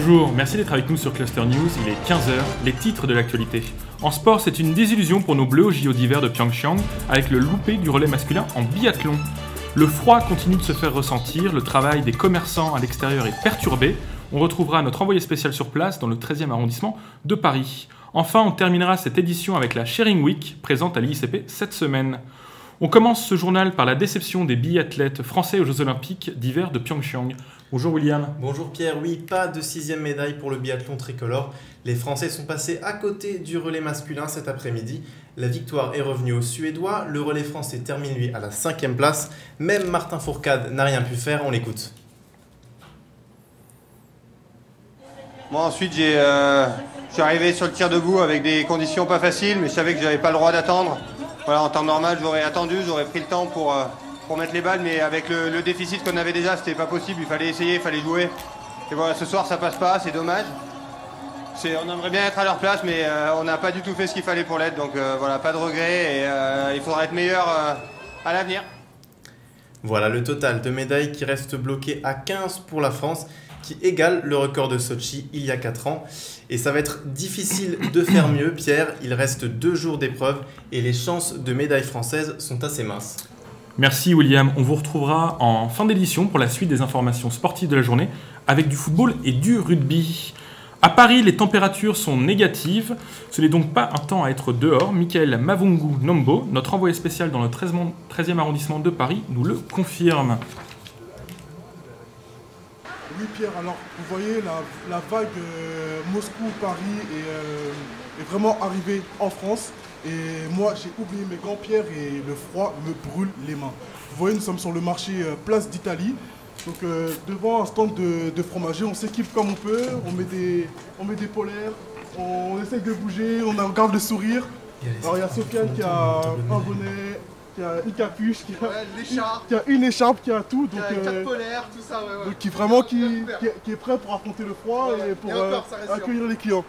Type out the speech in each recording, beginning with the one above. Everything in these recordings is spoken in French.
Bonjour, merci d'être avec nous sur Cluster News, il est 15 h, les titres de l'actualité. En sport, c'est une désillusion pour nos Bleus au JO d'hiver de Pyeongchang, avec le loupé du relais masculin en biathlon. Le froid continue de se faire ressentir, le travail des commerçants à l'extérieur est perturbé. On retrouvera notre envoyé spécial sur place dans le 13e arrondissement de Paris. Enfin, on terminera cette édition avec la Sharing Week, présente à l'ICP cette semaine. On commence ce journal par la déception des biathlètes français aux Jeux Olympiques d'hiver de Pyeongchang. Bonjour William. Bonjour Pierre, oui, pas de 6e médaille pour le biathlon tricolore. Les Français sont passés à côté du relais masculin cet après-midi. La victoire est revenue aux Suédois, le relais français termine lui à la 5e place. Même Martin Fourcade n'a rien pu faire, on l'écoute. Moi ensuite je suis arrivé sur le tir debout avec des conditions pas faciles, mais je savais que j'avais pas le droit d'attendre. Voilà, en temps normal j'aurais attendu, j'aurais pris le temps pour mettre les balles, mais avec le déficit qu'on avait déjà, c'était pas possible, il fallait essayer, il fallait jouer. Et voilà, ce soir ça passe pas, c'est dommage. On aimerait bien être à leur place, mais on n'a pas du tout fait ce qu'il fallait pour l'être, donc voilà, pas de regrets, et il faudra être meilleur à l'avenir. Voilà le total de médailles qui reste bloqué à 15 pour la France, qui égale le record de Sochi il y a 4 ans. Et ça va être difficile de faire mieux, Pierre. Il reste 2 jours d'épreuve et les chances de médaille française sont assez minces. Merci William. On vous retrouvera en fin d'édition pour la suite des informations sportives de la journée avec du football et du rugby. À Paris, les températures sont négatives. Ce n'est donc pas un temps à être dehors. Michael Mavungu Nombo, notre envoyé spécial dans le 13e arrondissement de Paris, nous le confirme. Oui Pierre, alors vous voyez la vague Moscou-Paris est vraiment arrivée en France et moi j'ai oublié mes gants Pierre et le froid me brûle les mains. Vous voyez, nous sommes sur le marché Place d'Italie, donc devant un stand de fromager, on s'équipe comme on peut, on met des polaires, on essaye de bouger, on garde le sourire. Alors il y a Sofiane qui a un bonnet, qui a une capuche, qui a une écharpe, qui a tout, donc quatre polaires, tout ça, ouais. Donc qui est prêt pour affronter le froid et pour accueillir les clients.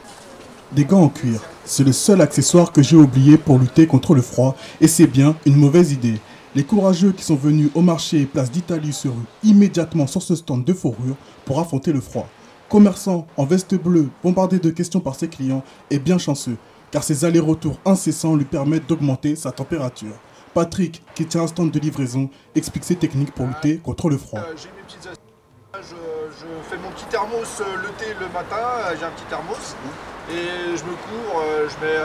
Des gants en cuir, c'est le seul accessoire que j'ai oublié pour lutter contre le froid, et c'est bien une mauvaise idée. Les courageux qui sont venus au marché Place d'Italie se ruent immédiatement sur ce stand de fourrure pour affronter le froid. Commerçant en veste bleue, bombardé de questions par ses clients, est bien chanceux, car ses allers-retours incessants lui permettent d'augmenter sa température. Patrick, qui tient un stand de livraison, explique ses techniques pour lutter contre le froid. J'ai mes petites astuces, je fais mon petit thermos le thé le matin, j'ai un petit thermos, et je me couvre, je mets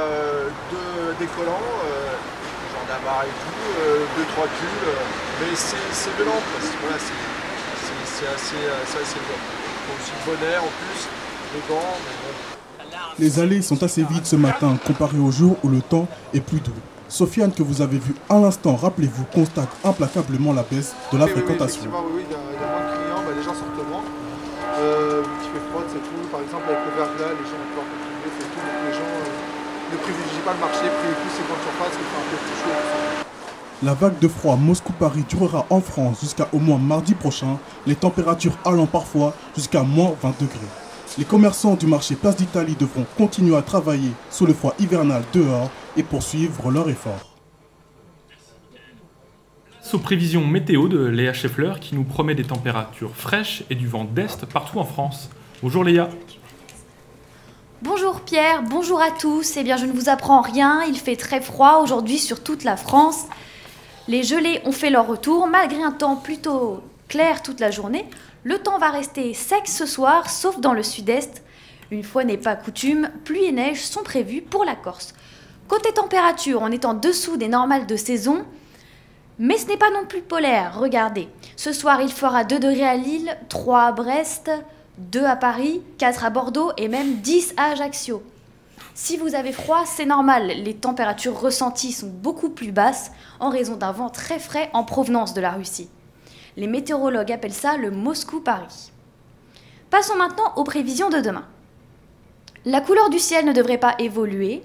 2 décollants, genre d'amarre et tout, 2-3 pulls, mais c'est violent, parce que voilà, c'est assez dur. Donc aussi le bonnet en plus, les gants, mais bon. Les allées sont assez vides ce matin comparé au jour où le temps est plus doux. Sofiane, que vous avez vu à l'instant, rappelez-vous, constate implacablement la baisse de la fréquentation. Oui, il y a moins de clients, les gens sortent moins. Petit fait froid, c'est tout. Par exemple, avec le verglas, les gens vont pouvoir continuer, c'est tout. Donc les gens ne privilégient pas le marché, privent plus ces grandes surfaces qui font un peu plus chaud. La vague de froid Moscou-Paris durera en France jusqu'à au moins mardi prochain, les températures allant parfois jusqu'à moins 20 degrés. Les commerçants du marché Place d'Italie devront continuer à travailler sous le froid hivernal dehors et poursuivre leur effort. Aux prévisions météo de Léa Scheffler qui nous promet des températures fraîches et du vent d'est partout en France. Bonjour Léa. Bonjour Pierre, bonjour à tous. Eh bien je ne vous apprends rien, il fait très froid aujourd'hui sur toute la France. Les gelées ont fait leur retour malgré un temps plutôt clair toute la journée. Le temps va rester sec ce soir, sauf dans le sud-est. Une fois n'est pas coutume, pluie et neige sont prévues pour la Corse. Côté température, on est en dessous des normales de saison, mais ce n'est pas non plus polaire. Regardez, ce soir il fera 2 degrés à Lille, 3 à Brest, 2 à Paris, 4 à Bordeaux et même 10 à Ajaccio. Si vous avez froid, c'est normal, les températures ressenties sont beaucoup plus basses en raison d'un vent très frais en provenance de la Russie. Les météorologues appellent ça le Moscou-Paris. Passons maintenant aux prévisions de demain. La couleur du ciel ne devrait pas évoluer.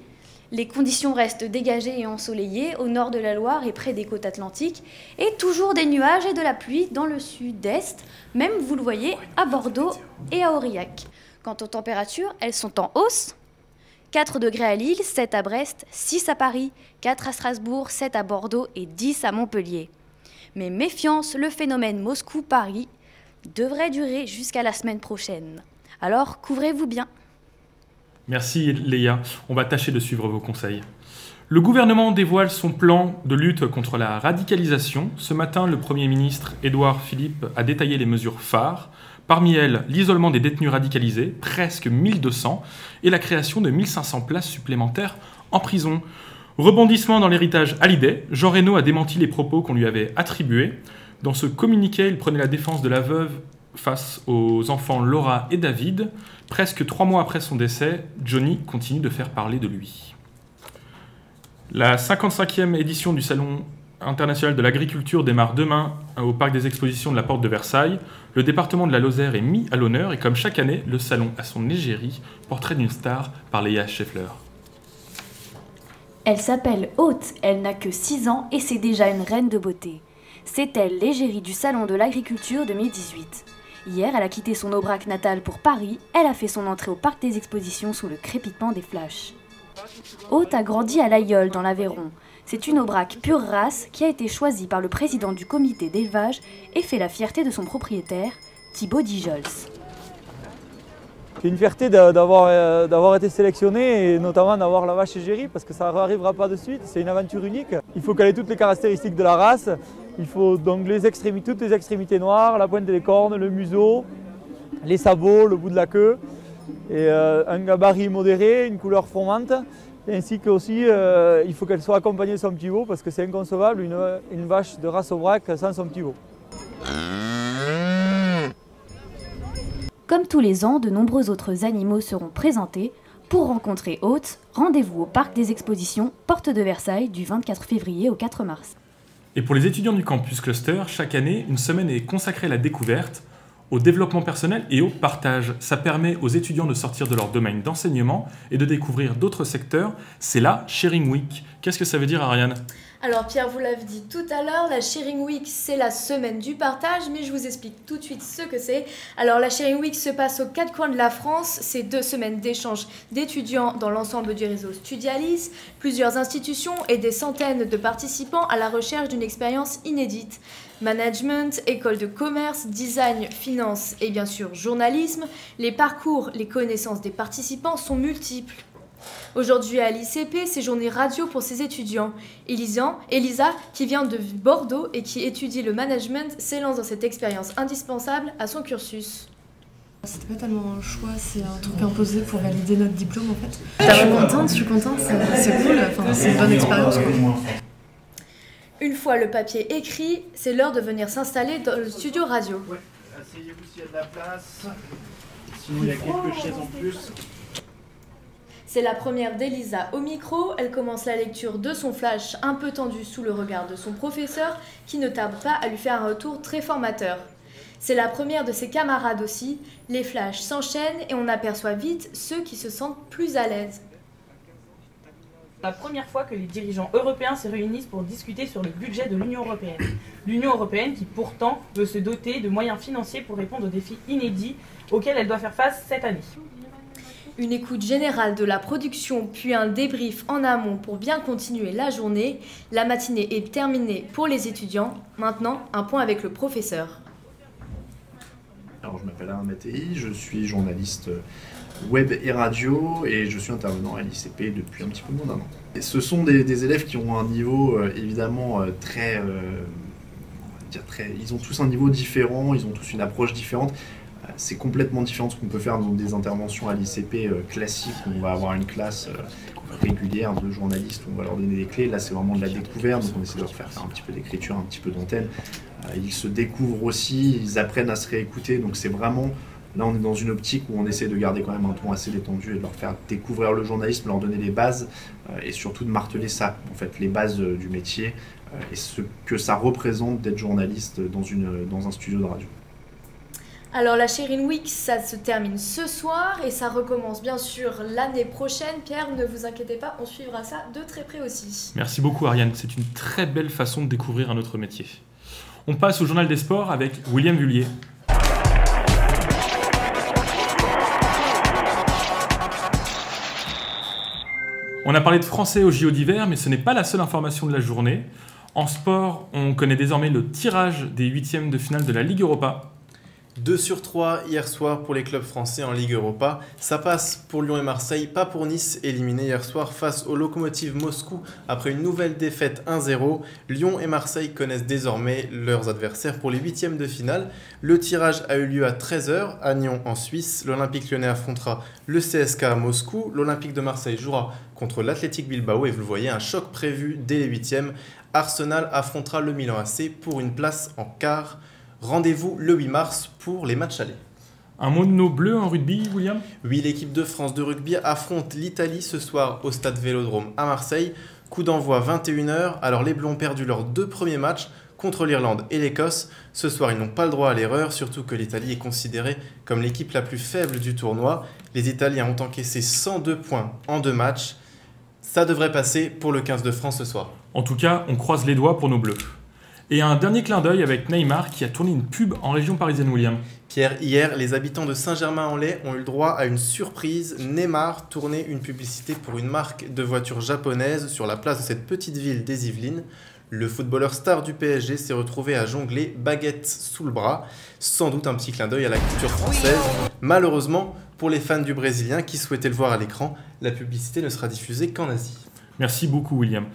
Les conditions restent dégagées et ensoleillées au nord de la Loire et près des côtes atlantiques, et toujours des nuages et de la pluie dans le sud-est, même vous le voyez à Bordeaux et à Aurillac. Quant aux températures, elles sont en hausse. 4 degrés à Lille, 7 à Brest, 6 à Paris, 4 à Strasbourg, 7 à Bordeaux et 10 à Montpellier. Mais méfiance, le phénomène Moscou-Paris devrait durer jusqu'à la semaine prochaine. Alors couvrez-vous bien. Merci Léa, on va tâcher de suivre vos conseils. Le gouvernement dévoile son plan de lutte contre la radicalisation. Ce matin, le Premier ministre Édouard Philippe a détaillé les mesures phares. Parmi elles, l'isolement des détenus radicalisés, presque 1200, et la création de 1500 places supplémentaires en prison. Rebondissement dans l'héritage Hallyday, Jean Reno a démenti les propos qu'on lui avait attribués. Dans ce communiqué, il prenait la défense de la veuve face aux enfants Laura et David. Presque 3 mois après son décès, Johnny continue de faire parler de lui. La 55e édition du Salon international de l'agriculture démarre demain au Parc des expositions de la Porte de Versailles. Le département de la Lozère est mis à l'honneur et comme chaque année, le salon a son égérie, portrait d'une star par Léa Scheffler. Elle s'appelle Haute, elle n'a que 6 ans et c'est déjà une reine de beauté. C'est elle l'égérie du Salon de l'agriculture 2018. Hier, elle a quitté son Aubrac natal pour Paris, elle a fait son entrée au Parc des expositions sous le crépitement des flashs. Haute a grandi à l'Ailleul dans l'Aveyron. C'est une Aubrac pure race qui a été choisie par le président du comité d'élevage et fait la fierté de son propriétaire, Thibaut Dijols. C'est une fierté d'avoir été sélectionné et notamment d'avoir la vache égérie parce que ça n'arrivera pas de suite, c'est une aventure unique. Il faut qu'elle ait toutes les caractéristiques de la race. Il faut donc toutes les extrémités noires, la pointe des cornes, le museau, les sabots, le bout de la queue. Et un gabarit modéré, une couleur formante, ainsi qu'aussi il faut qu'elle soit accompagnée de son pivot parce que c'est inconcevable une vache de race Aubrac sans son pivot. Comme tous les ans, de nombreux autres animaux seront présentés. Pour rencontrer Haute, rendez-vous au Parc des expositions, Porte de Versailles, du 24 février au 4 mars. Et pour les étudiants du campus Cluster, chaque année, une semaine est consacrée à la découverte, au développement personnel et au partage. Ça permet aux étudiants de sortir de leur domaine d'enseignement et de découvrir d'autres secteurs. C'est la Sharing Week. Qu'est-ce que ça veut dire, Ariane ? Alors Pierre, vous l'avez dit tout à l'heure, la Sharing Week, c'est la semaine du partage, mais je vous explique tout de suite ce que c'est. Alors la Sharing Week se passe aux 4 coins de la France. C'est 2 semaines d'échange d'étudiants dans l'ensemble du réseau Studialis, plusieurs institutions et des centaines de participants à la recherche d'une expérience inédite. Management, école de commerce, design, finance et bien sûr journalisme, les parcours, les connaissances des participants sont multiples. Aujourd'hui à l'ICP, c'est journée radio pour ses étudiants. Elisa, qui vient de Bordeaux et qui étudie le management, s'élance dans cette expérience indispensable à son cursus. C'était pas tellement un choix, c'est un truc imposé pour valider notre diplôme en fait. Je suis contente, c'est cool, enfin, c'est une bonne expérience. Une fois le papier écrit, c'est l'heure de venir s'installer dans le studio radio. Ouais. Asseyez-vous s'il y a de la place, sinon il y a quelques chaises en plus. C'est la première d'Elisa au micro. Elle commence la lecture de son flash un peu tendu sous le regard de son professeur qui ne tarde pas à lui faire un retour très formateur. C'est la première de ses camarades aussi. Les flashs s'enchaînent et on aperçoit vite ceux qui se sentent plus à l'aise. La première fois que les dirigeants européens se réunissent pour discuter sur le budget de l'Union européenne. L'Union européenne qui pourtant veut se doter de moyens financiers pour répondre aux défis inédits auxquels elle doit faire face cette année. Une écoute générale de la production, puis un débrief en amont pour bien continuer la journée. La matinée est terminée pour les étudiants. Maintenant, un point avec le professeur. Alors, je m'appelle Alain Mattei, je suis journaliste web et radio et je suis intervenant à l'ICP depuis un petit peu moins d'1 an. Et ce sont des élèves qui ont un niveau évidemment très... Ils ont tous un niveau différent, ils ont tous une approche différente. C'est complètement différent de ce qu'on peut faire dans des interventions à l'ICP classiques où on va avoir une classe régulière de journalistes où on va leur donner des clés. Là, c'est vraiment de la découverte, donc on essaie de leur faire un petit peu d'écriture, un petit peu d'antenne. Ils se découvrent aussi, ils apprennent à se réécouter, donc c'est vraiment... Là, on est dans une optique où on essaie de garder quand même un ton assez détendu et de leur faire découvrir le journalisme, leur donner les bases et surtout de marteler ça, en fait, les bases du métier et ce que ça représente d'être journaliste dans un studio de radio. Alors la Sharing Week, ça se termine ce soir et ça recommence bien sûr l'année prochaine. Pierre, ne vous inquiétez pas, on suivra ça de très près aussi. Merci beaucoup Ariane, c'est une très belle façon de découvrir un autre métier. On passe au journal des sports avec William Vullier. On a parlé de français au JO d'hiver, mais ce n'est pas la seule information de la journée. En sport, on connaît désormais le tirage des 8e de finale de la Ligue Europa. 2 sur 3 hier soir pour les clubs français en Ligue Europa. Ça passe pour Lyon et Marseille, pas pour Nice, éliminé hier soir face au Lokomotiv Moscou après une nouvelle défaite 1-0. Lyon et Marseille connaissent désormais leurs adversaires pour les huitièmes de finale. Le tirage a eu lieu à 13h à Nyon en Suisse. L'Olympique Lyonnais affrontera le CSK à Moscou. L'Olympique de Marseille jouera contre l'Athletic Bilbao et vous le voyez, un choc prévu dès les huitièmes. Arsenal affrontera le Milan AC pour une place en quart. Rendez-vous le 8 mars pour les matchs allés. Un mot de nos bleus en rugby, William ? Oui, l'équipe de France de rugby affronte l'Italie ce soir au stade Vélodrome à Marseille. Coup d'envoi 21h. Alors les bleus ont perdu leurs 2 premiers matchs contre l'Irlande et l'Écosse. Ce soir, ils n'ont pas le droit à l'erreur, surtout que l'Italie est considérée comme l'équipe la plus faible du tournoi. Les Italiens ont encaissé 102 points en 2 matchs. Ça devrait passer pour le 15 de France ce soir. En tout cas, on croise les doigts pour nos bleus. Et un dernier clin d'œil avec Neymar qui a tourné une pub en région parisienne, William. Pierre, hier, les habitants de Saint-Germain-en-Laye ont eu le droit à une surprise. Neymar tournait une publicité pour une marque de voitures japonaise sur la place de cette petite ville des Yvelines. Le footballeur star du PSG s'est retrouvé à jongler baguette sous le bras. Sans doute un petit clin d'œil à la culture française. Malheureusement, pour les fans du Brésilien qui souhaitaient le voir à l'écran, la publicité ne sera diffusée qu'en Asie. Merci beaucoup, William.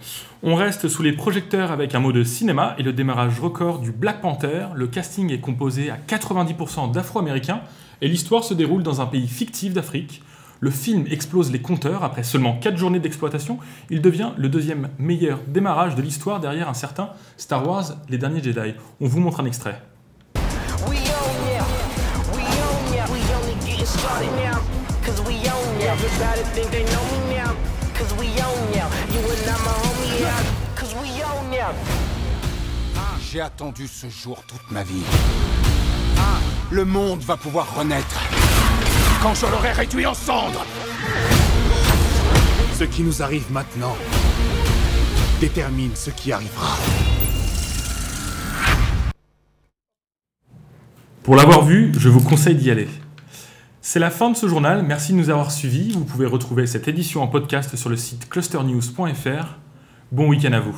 On reste sous les projecteurs avec un mot de cinéma et le démarrage record du Black Panther. Le casting est composé à 90% d'Afro-Américains et l'histoire se déroule dans un pays fictif d'Afrique. Le film explose les compteurs après seulement 4 journées d'exploitation. Il devient le 2e meilleur démarrage de l'histoire derrière un certain Star Wars, Les Derniers Jedi. On vous montre un extrait. J'ai attendu ce jour toute ma vie. Le monde va pouvoir renaître quand je l'aurai réduit en cendres. Ce qui nous arrive maintenant détermine ce qui arrivera. Pour l'avoir vu, je vous conseille d'y aller. C'est la fin de ce journal, merci de nous avoir suivis. Vous pouvez retrouver cette édition en podcast sur le site clusternews.fr. Bon week-end à vous.